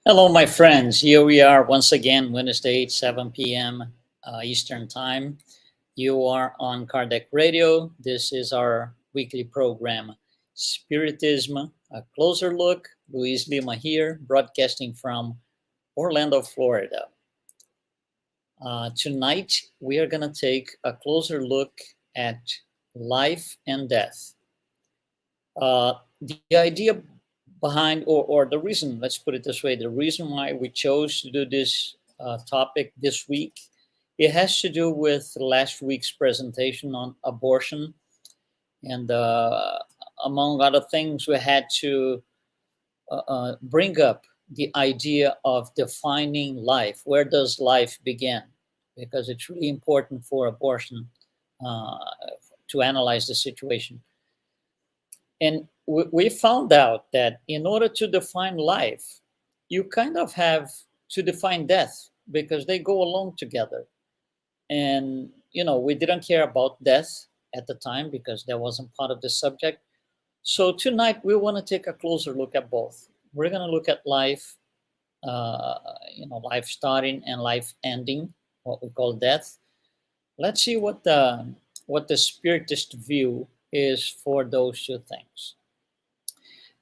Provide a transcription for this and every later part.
Hello, my friends. Here we are once again, Wednesday, 7 p.m. Eastern Time. You are on Kardec Radio. This is our weekly program, Spiritism, a closer look. Luiz Lima here, broadcasting from Orlando, Florida. Tonight, we are going to take a closer look at life and death. The idea behind, or the reason, let's put it this way, the reason why we chose to do this topic this week, it has to do with last week's presentation on abortion. And among other things, we had to bring up the idea of defining life. Where does life begin? Because it's really important for abortion uh, to analyze the situation. And we found out that in order to define life, you kind of have to define death because they go along together. And, we didn't care about death at the time because that wasn't part of the subject. So tonight we want to take a closer look at both. We're going to look at life, life starting and life ending, what we call death. Let's see what the spiritist view is for those two things.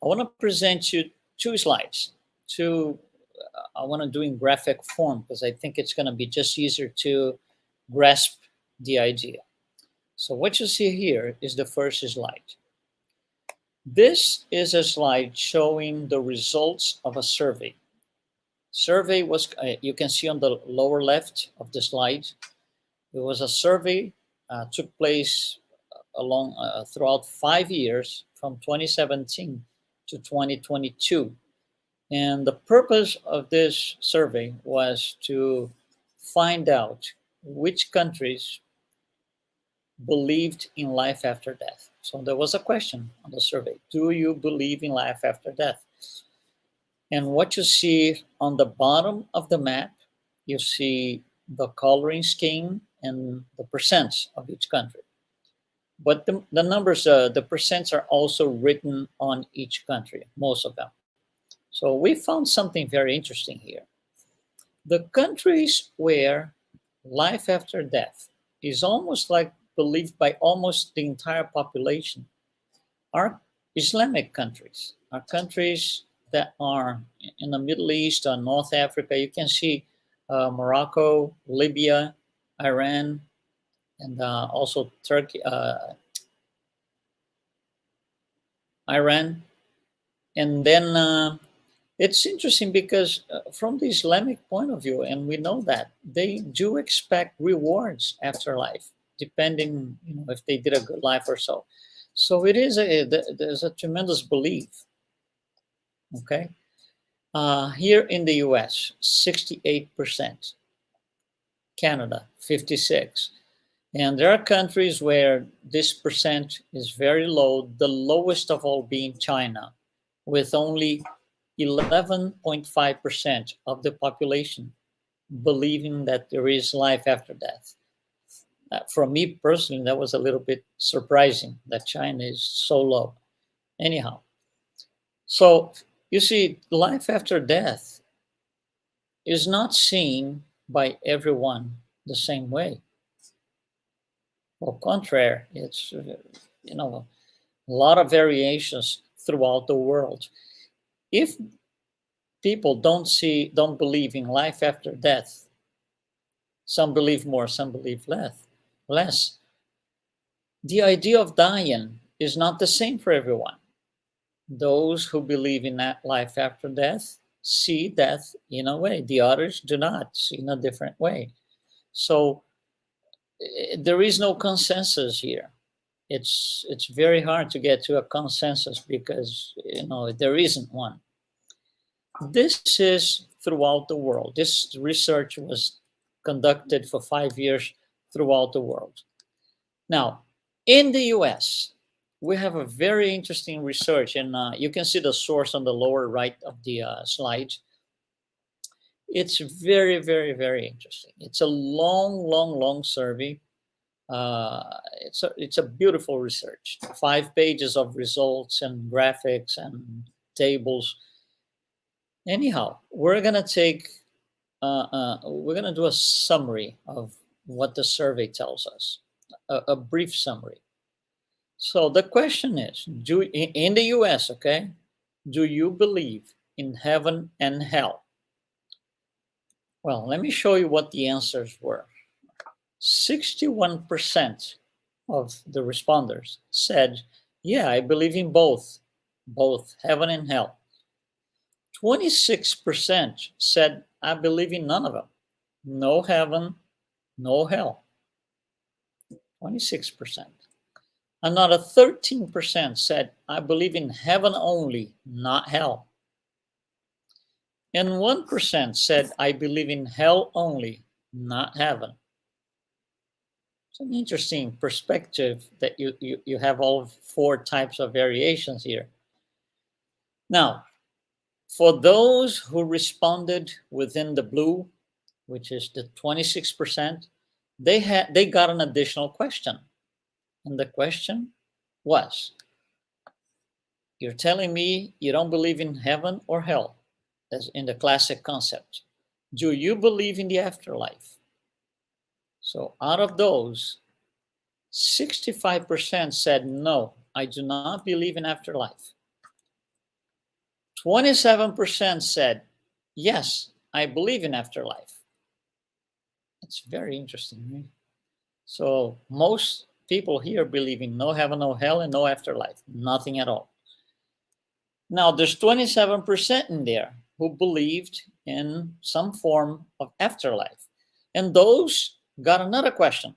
I want to present you two slides. I want to do in graphic form because I think it's going to be just easier to grasp the idea. So what you see here is the first slide. This is a slide showing the results of a survey. Survey was, you can see on the lower left of the slide, it was a survey took place throughout 5 years from 2017 to 2022. And the purpose of this survey was to find out which countries believed in life after death. So there was a question on the survey: do you believe in life after death? And what you see on the bottom of the map, you see the coloring scheme and the percents of each country. But the numbers, the percents are also written on each country, most of them. So we found something very interesting here. The countries where life after death is almost like believed by almost the entire population are Islamic countries, are countries that are in the Middle East or North Africa. You can see Morocco, Libya, Iran, and also Turkey, Iran. And then it's interesting because from the Islamic point of view, and we know that they do expect rewards after life, depending if they did a good life or so. So there's a tremendous belief. Okay, here in the U.S., 68%, Canada 56%. And there are countries where this percent is very low, the lowest of all being China, with only 11.5% of the population believing that there is life after death. For me personally, that was a little bit surprising that China is so low. Anyhow, so you see, life after death is not seen by everyone the same way. Au contraire, it's a lot of variations throughout the world. If people don't believe in life after death, some believe more, some believe less. The idea of dying is not the same for everyone. Those who believe in that life after death see death in a way. The others do not, see in a different way. So there is no consensus here. It's very hard to get to a consensus because there isn't one. This is throughout the world. This research was conducted for 5 years throughout the world. Now, in the US, we have a very interesting research, and you can see the source on the lower right of the slide. It's very, very, very interesting. It's a long survey. It's a beautiful research. 5 pages of results and graphics and tables. Anyhow, we're gonna take we're gonna do a summary of what the survey tells us, a brief summary. So the question is, in the U.S., okay, do you believe in heaven and hell? Well, let me show you what the answers were. 61% of the responders said, yeah, I believe in both heaven and hell. 26% said, I believe in none of them. No heaven, no hell. 26%. Another 13% said, I believe in heaven only, not hell. And 1% said, I believe in hell only, not heaven. It's an interesting perspective that you have all four types of variations here. Now, for those who responded within the blue, which is the 26%, they got an additional question. And the question was, you're telling me you don't believe in heaven or hell, as in the classic concept. Do you believe in the afterlife? So out of those, 65% said, no, I do not believe in afterlife. 27% said, yes, I believe in afterlife. It's very interesting. Right? So most people here believe in no heaven, no hell, and no afterlife, nothing at all. Now, there's 27% in there who believed in some form of afterlife. And those got another question.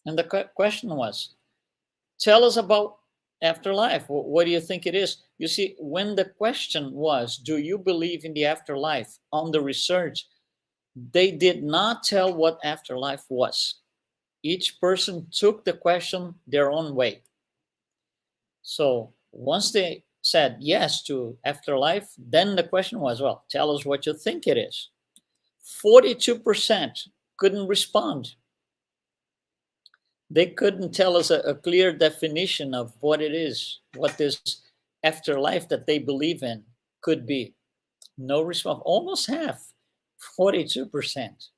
And the question was, tell us about afterlife. What do you think it is? You see, when the question was, do you believe in the afterlife, on the research, they did not tell what afterlife was. Each person took the question their own way. So once they said yes to afterlife, then the question was, well, tell us what you think it is. 42% couldn't respond. They couldn't tell us a clear definition of what it is, what this afterlife that they believe in could be. No response, almost half, 42%.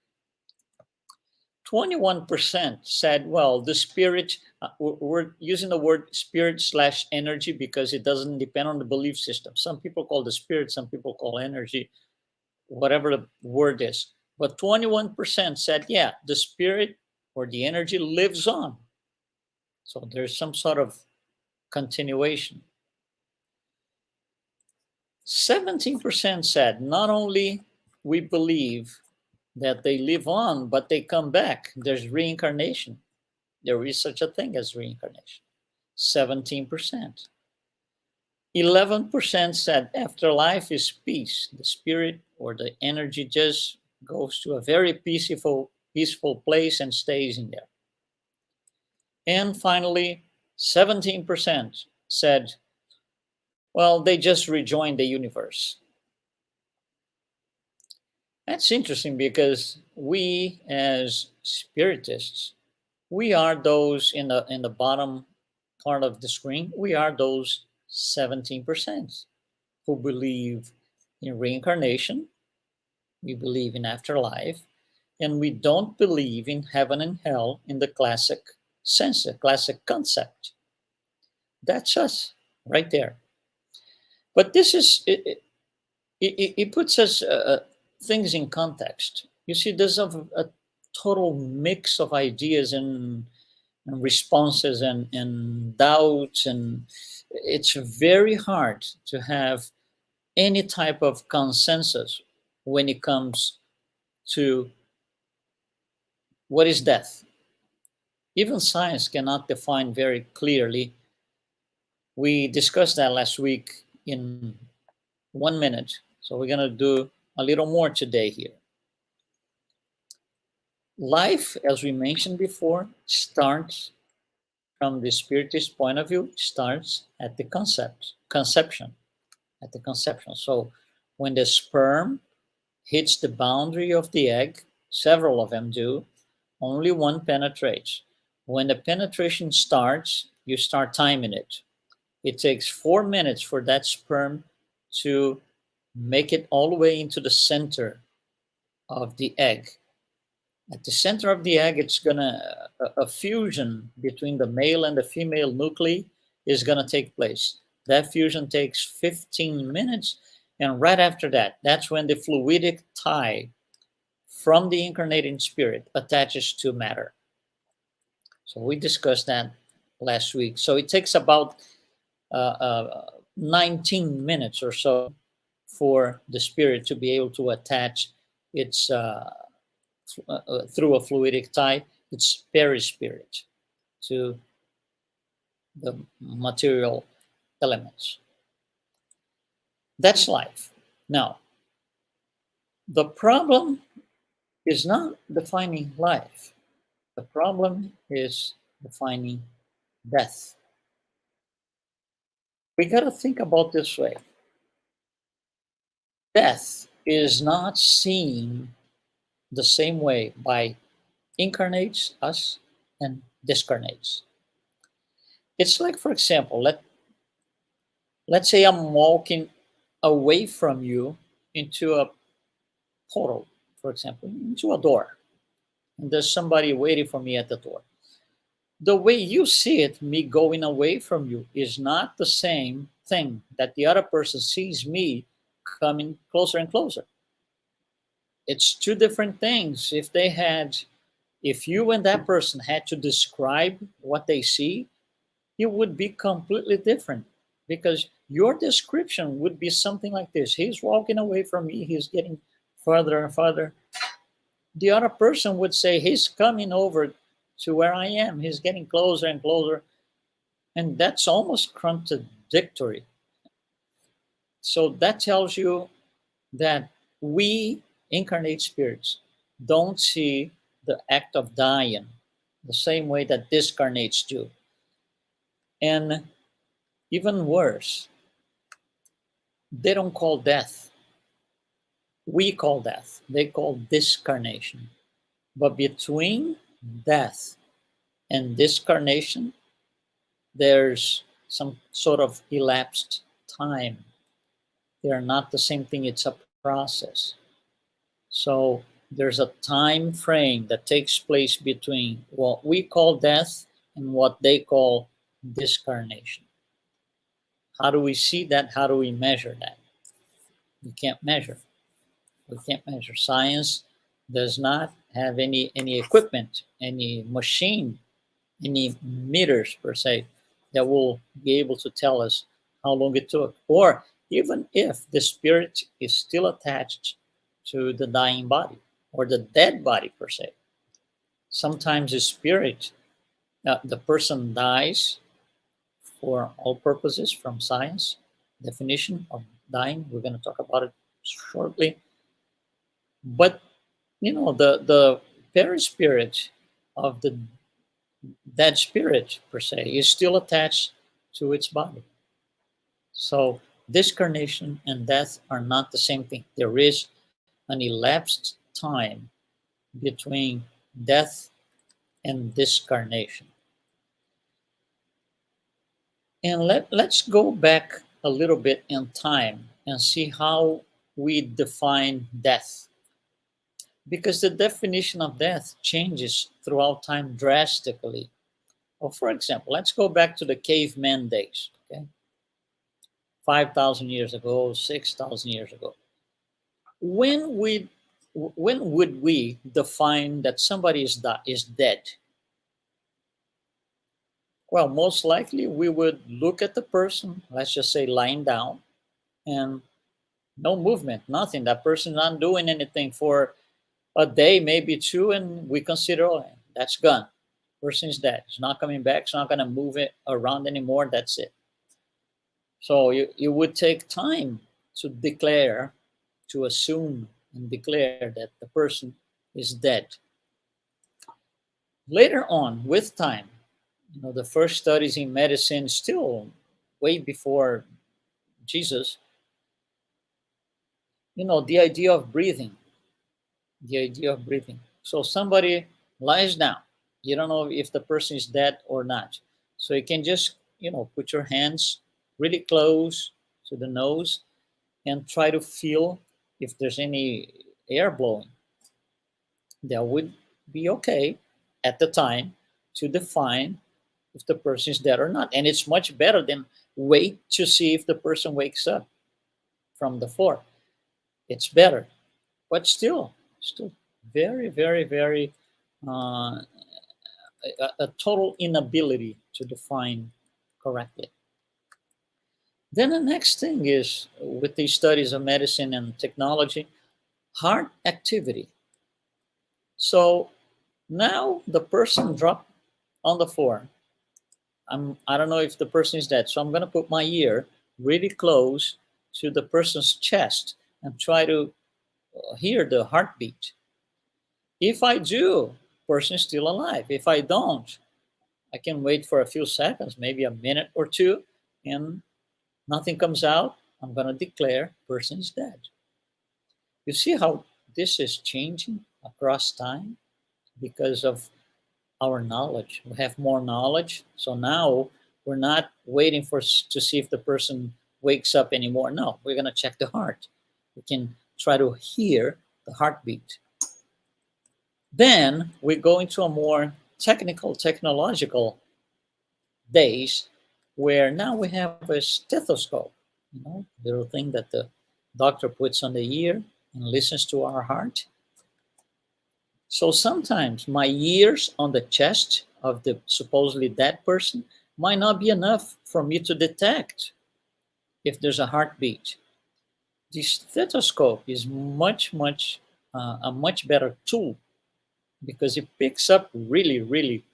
21% said, well, the spirit, we're using the word spirit / energy because it doesn't depend on the belief system. Some people call the spirit, some people call energy, whatever the word is. But 21% said, yeah, the spirit or the energy lives on. So there's some sort of continuation. 17% said, not only we believe that they live on, but they come back. There's reincarnation. There is such a thing as reincarnation. 17%. 11% said afterlife is peace. The spirit or the energy just goes to a very peaceful place and stays in there. And finally, 17% said, well, they just rejoined the universe. That's interesting because we as spiritists, we are those in the bottom part of the screen, we are those 17% who believe in reincarnation, we believe in afterlife, and we don't believe in heaven and hell in the classic sense, the classic concept. That's us right there. But this is, it puts us things in context. You see, there's a total mix of ideas and responses and doubts, and it's very hard to have any type of consensus when it comes to what is death. Even science cannot define very clearly. We discussed that last week in 1 minute, so we're going to do a little more today here. Life, as we mentioned before, starts from the spiritist point of view, starts at the conception. So when the sperm hits the boundary of the egg, several of them do, only one penetrates. When the penetration starts, you start timing it. It takes 4 minutes for that sperm to make it all the way into the center of the egg. At the center of the egg, it's gonna a fusion between the male and the female nuclei is gonna take place. That fusion takes 15 minutes, and right after that, that's when the fluidic tie from the incarnating spirit attaches to matter. So we discussed that last week. So it takes about 19 minutes or so for the spirit to be able to attach its through a fluidic tie, its perispirit to the material elements. That's life. Now, the problem is not defining life. The problem is defining death. We got to think about this way. Death is not seen the same way by incarnates, us, and discarnates. It's like, for example, let's say I'm walking away from you into a portal, for example, into a door, and there's somebody waiting for me at the door. The way you see it, me going away from you, is not the same thing that the other person sees me coming closer and closer. It's two different things. If you and that person had to describe what they see, it would be completely different, because your description would be something like this: he's walking away from me, he's getting further and further. The other person would say he's coming over to where I am, he's getting closer and closer. And that's almost contradictory. So that tells you that we incarnate spirits don't see the act of dying the same way that discarnates do. And even worse, they don't call death. We call death. They call discarnation. But between death and discarnation, there's some sort of elapsed time. They are not the same thing. It's a process. So there's a time frame that takes place between what we call death and what they call discarnation. How do we see that? How do we measure that? We can't measure. We can't measure. Science does not have any equipment, any machine, any meters per se that will be able to tell us how long it took, or even if the spirit is still attached to the dying body or the dead body per se. Sometimes the spirit, the person dies for all purposes from science definition of dying. We're going to talk about it shortly. But the perispirit of the dead spirit per se is still attached to its body. So discarnation and death are not the same thing. There is an elapsed time between death and discarnation. And let's go back a little bit in time and see how we define death. Because the definition of death changes throughout time drastically. Well, for example, let's go back to the caveman days, okay? 5,000 years ago, 6,000 years ago. When would we define that somebody is dead? Well, most likely we would look at the person, let's just say lying down, and no movement, nothing. That person's not doing anything for a day, maybe two, and we consider, oh, that's gone. Person is dead. It's not coming back. It's not going to move it around anymore. That's it. So you would take time to declare, to assume and declare that the person is dead. Later on, with time, the first studies in medicine, still way before Jesus, the idea of breathing. So somebody lies down. You don't know if the person is dead or not. So you can just, put your hands really close to the nose and try to feel if there's any air blowing. That would be okay at the time to define if the person is dead or not. And it's much better than wait to see if the person wakes up from the floor. It's better, but still very, very, very uh, a total inability to define correctly. Then the next thing is with these studies of medicine and technology, heart activity. So now the person dropped on the floor. I don't know if the person is dead, so I'm going to put my ear really close to the person's chest and try to hear the heartbeat. If I do, person is still alive. If I don't, I can wait for a few seconds, maybe a minute or two, and nothing comes out. I'm going to declare person is dead. You see how this is changing across time because of our knowledge. We have more knowledge, so now we're not waiting to see if the person wakes up anymore. No, we're going to check the heart. We can try to hear the heartbeat. Then we go into a more technological days where now we have a stethoscope, little thing that the doctor puts on the ear and listens to our heart. So sometimes my ears on the chest of the supposedly dead person might not be enough for me to detect if there's a heartbeat. The stethoscope is a much better tool because it picks up really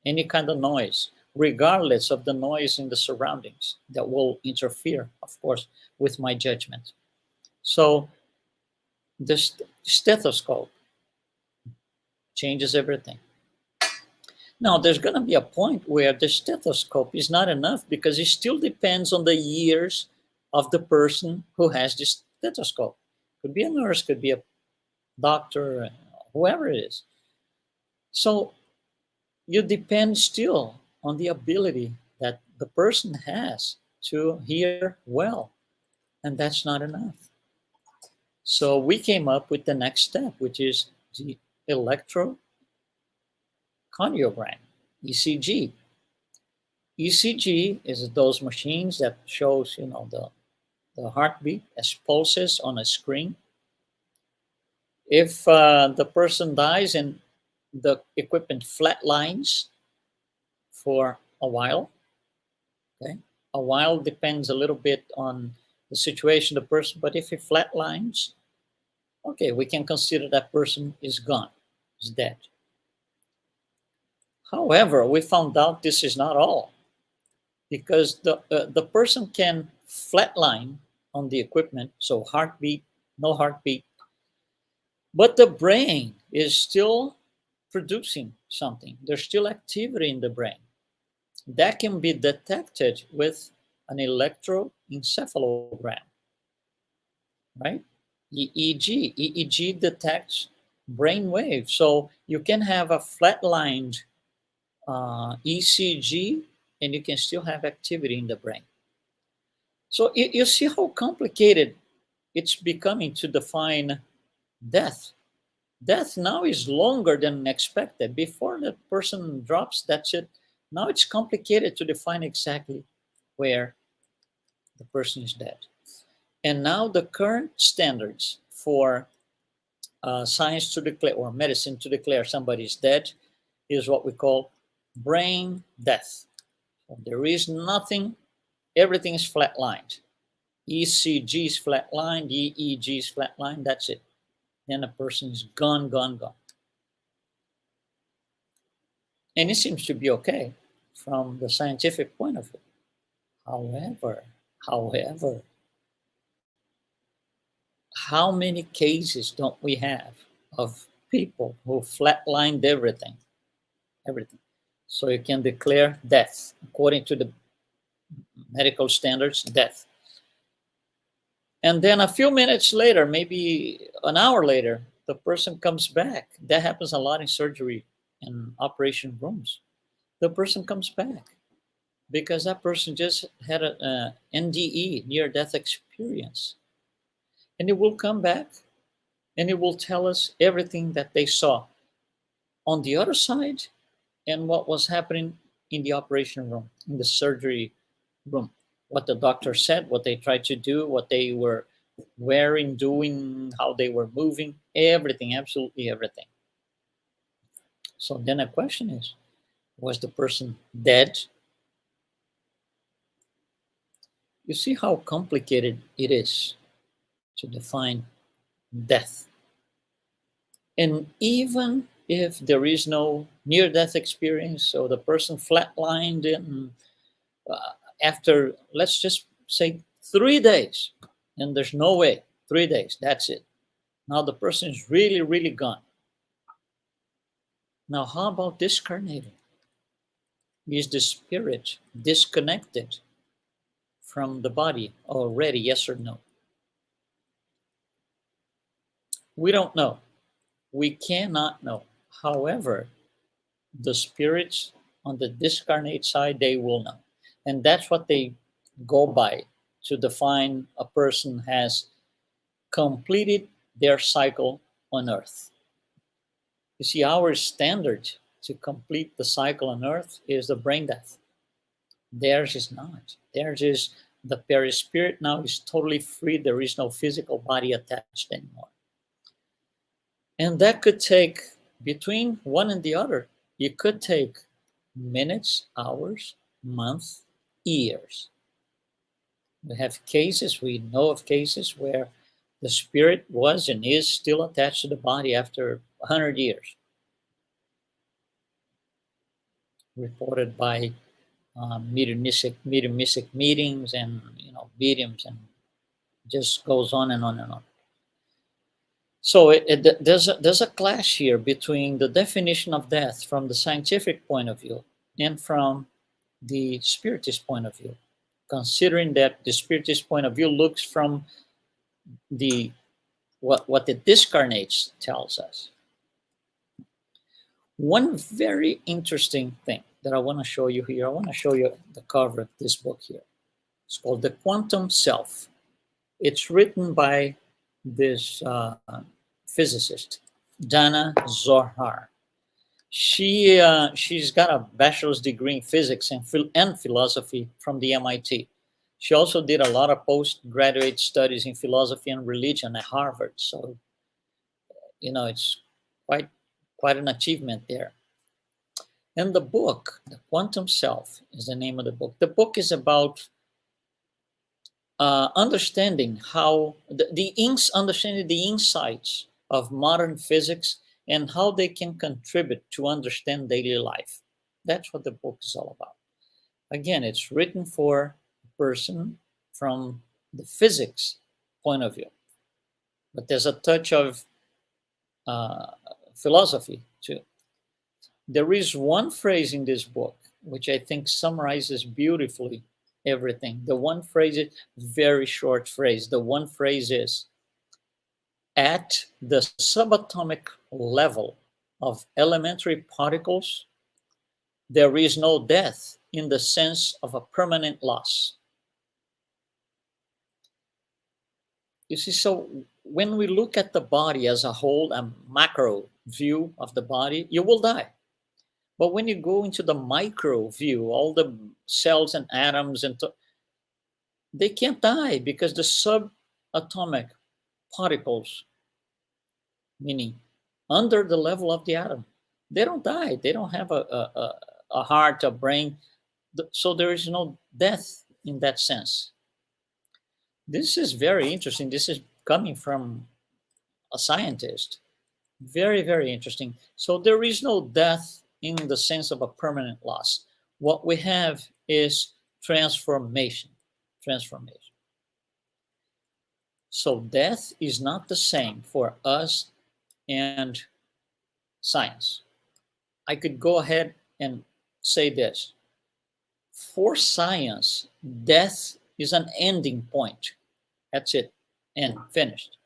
any kind of noise, regardless of the noise in the surroundings that will interfere, of course, with my judgment. So the stethoscope changes everything. Now, there's going to be a point where the stethoscope is not enough because it still depends on the years of the person who has the stethoscope. Could be a nurse, could be a doctor, whoever it is. So you depend still on the ability that the person has to hear well, and that's not enough. So we came up with the next step, which is the electrocardiogram, ECG. ECG is those machines that shows, the heartbeat as pulses on a screen. If the person dies and the equipment flatlines for a while, okay, a while depends a little bit on the situation of the person, but if it flatlines, okay, we can consider that person is gone, is dead. However, we found out this is not all, because the person can flatline on the equipment, so heartbeat, no heartbeat, but the brain is still producing something. There's still activity in the brain. That can be detected with an electroencephalogram, right? EEG detects brain waves. So you can have a flatlined ECG and you can still have activity in the brain. So you see how complicated it's becoming to define death. Death now is longer than expected. Before the person drops, that's it. Now it's complicated to define exactly where the person is dead. And now the current standards for science to declare or medicine to declare somebody is dead is what we call brain death. So there is nothing, everything is flatlined. ECG is flatlined, EEG is flatlined, that's it. Then a person is gone. And it seems to be okay from the scientific point of view. However, how many cases don't we have of people who flatlined everything? So you can declare death according to the medical standards, death. And then a few minutes later, maybe an hour later, the person comes back. That happens a lot in surgery and operation rooms. The person comes back because that person just had an NDE, near-death experience. and it will come back and it will tell us everything that they saw on the other side and what was happening in the operation room, in the surgery room, what the doctor said, what they tried to do, what they were wearing, doing, how they were moving, everything, absolutely everything. So then the question is, was the person dead? You see how complicated it is to define death. And even if there is no near-death experience, so the person flatlined in after, let's just say, 3 days, and there's no way, 3 days, that's it. Now the person is really, really gone. Now, how about discarnating? Is the spirit disconnected from the body already, yes or no? We don't know. We cannot know. However, the spirits on the discarnate side, they will know. And that's what they go by to define a person has completed their cycle on earth. You see, our standard to complete the cycle on earth is the brain death. Theirs is not. Theirs is the perispirit now is totally free. There is no physical body attached anymore. And that could take, between one and the other, it could take minutes, hours, months, years. We have cases, we know of cases where the spirit was and is still attached to the body after 100 years. Reported by mediumistic meetings and mediums, and just goes on and on and on. So there's a clash here between the definition of death from the scientific point of view and from the spiritist point of view, considering that the spiritist point of view looks from the what the discarnates tells us. One very interesting thing that I want to show you here, I want to show you the cover of this book here. It's called The Quantum Self. It's written by this physicist, Dana Zohar. She's got a bachelor's degree in physics and philosophy from the MIT. She also did a lot of postgraduate studies in philosophy and religion at Harvard. So, it's quite an achievement there. And the book, The Quantum Self, is the name of the book. The book is about understanding how understanding the insights of modern physics and how they can contribute to understand daily life. That's what the book is all about. Again, it's written for a person from the physics point of view, but there's a touch of philosophy too. There is one phrase in this book which I think summarizes beautifully everything. The one phrase is very short phrase. The one phrase is, at the subatomic level of elementary particles, there is no death in the sense of a permanent loss. You see, so when we look at the body as a whole, a macro view of the body, you will die. But when you go into the micro view, all the cells and atoms, they can't die because the subatomic particles, meaning under the level of the atom, they don't die. They don't have a heart, a brain. So there is no death in that sense. This is very interesting. This is coming from a scientist. Very, very interesting. So there is no death in the sense of a permanent loss. What we have is transformation. Transformation. So death is not the same for us and science. I could go ahead and say this. For science, death is an ending point. That's it. And finished.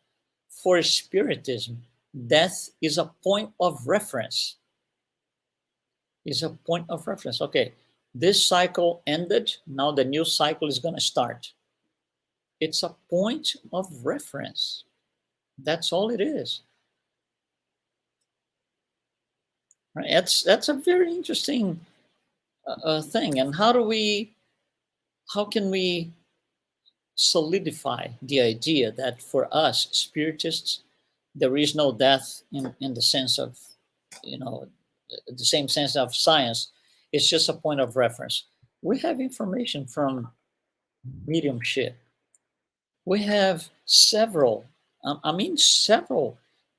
For Spiritism, death is a point of reference. Is a point of reference. Okay, this cycle ended. Now the new cycle is going to start. It's a point of reference. That's all it is. Right? That's a very interesting thing. And how can we solidify the idea that for us spiritists, there is no death in the sense of, you know, the same sense of science. It's just a point of reference. We have information from mediumship. We have several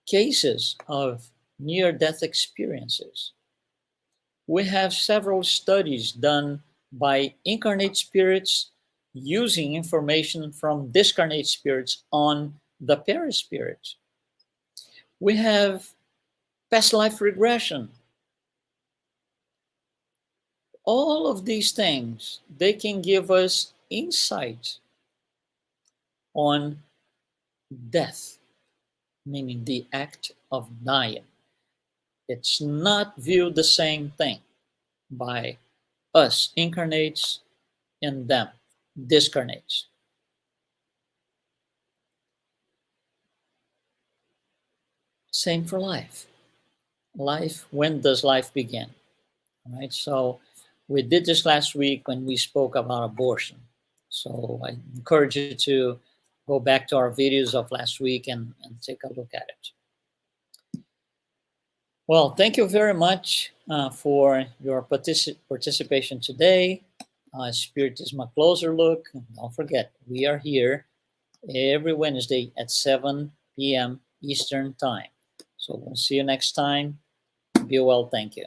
cases of near death experiences. We have several studies done by incarnate spirits using information from discarnate spirits on the perispirits. We have past life regression. All of these things, they can give us insight on death, meaning the act of dying. It's not viewed the same thing by us incarnates and them discarnates. Same for life. Life, when does life begin? All right, so we did this last week when we spoke about abortion. So I encourage you to go back to our videos of last week and take a look at it. Well, thank you very much for your participation today. Spiritism, a closer look. Don't forget, we are here every Wednesday at 7 p.m. Eastern Time. So we'll see you next time. Be well. Thank you.